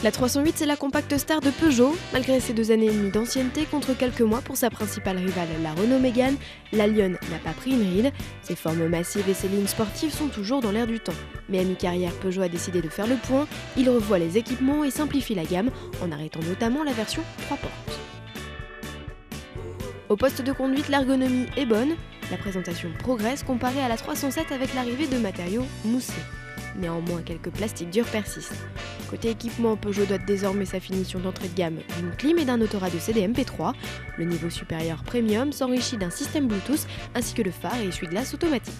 La 308, c'est la compacte star de Peugeot. Malgré ses 2 années et demie d'ancienneté contre quelques mois pour sa principale rivale, la Renault Mégane, la Lionne n'a pas pris une ride. Ses formes massives et ses lignes sportives sont toujours dans l'air du temps. Mais à mi-carrière, Peugeot a décidé de faire le point. Il revoit les équipements et simplifie la gamme, en arrêtant notamment la version 3 portes. Au poste de conduite, l'ergonomie est bonne. La présentation progresse comparée à la 307 avec l'arrivée de matériaux moussés. Néanmoins, quelques plastiques durs persistent. Côté équipement, Peugeot dote désormais sa finition d'entrée de gamme d'une clim et d'un autoradio CD-MP3. Le niveau supérieur premium s'enrichit d'un système Bluetooth ainsi que le phare et essuie-glace automatique.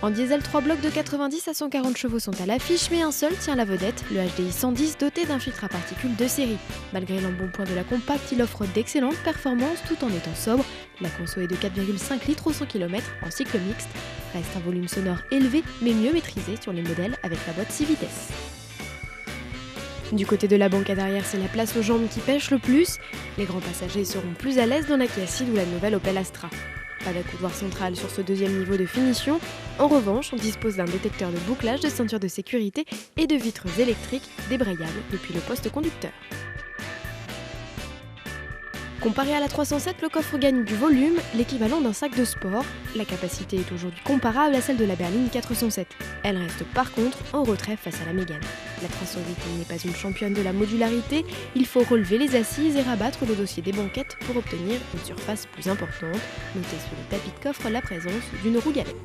En diesel, 3 blocs de 90 à 140 chevaux sont à l'affiche, mais un seul tient la vedette, le HDI 110 doté d'un filtre à particules de série. Malgré l'embonpoint de la compacte, il offre d'excellentes performances tout en étant sobre. La conso est de 4,5 litres au 100 km en cycle mixte. Reste un volume sonore élevé, mais mieux maîtrisé sur les modèles avec la boîte 6 vitesses. Du côté de la banquette arrière, c'est la place aux jambes qui pêche le plus. Les grands passagers seront plus à l'aise dans la Kia Ceed ou la nouvelle Opel Astra. Pas d'accoudoir central sur ce deuxième niveau de finition. En revanche, on dispose d'un détecteur de bouclage, de ceinture de sécurité et de vitres électriques débrayables depuis le poste conducteur. Comparé à la 307, le coffre gagne du volume, l'équivalent d'un sac de sport. La capacité est aujourd'hui comparable à celle de la berline 407. Elle reste par contre en retrait face à la Mégane. La 308 n'est pas une championne de la modularité, il faut relever les assises et rabattre le dossier des banquettes pour obtenir une surface plus importante. Notez sous le tapis de coffre la présence d'une roue galette.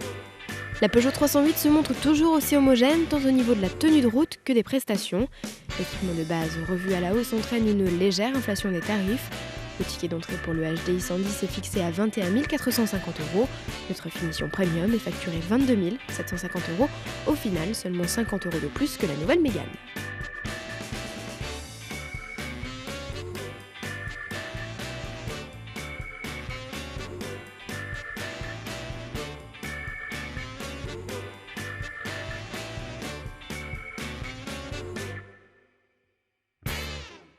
La Peugeot 308 se montre toujours aussi homogène tant au niveau de la tenue de route que des prestations. L'équipement de base revu à la hausse entraîne une légère inflation des tarifs. Le ticket d'entrée pour le HDI 110 est fixé à 21 450 €. Notre finition premium est facturée 22 750 €. Au final, seulement 50 € de plus que la nouvelle Mégane.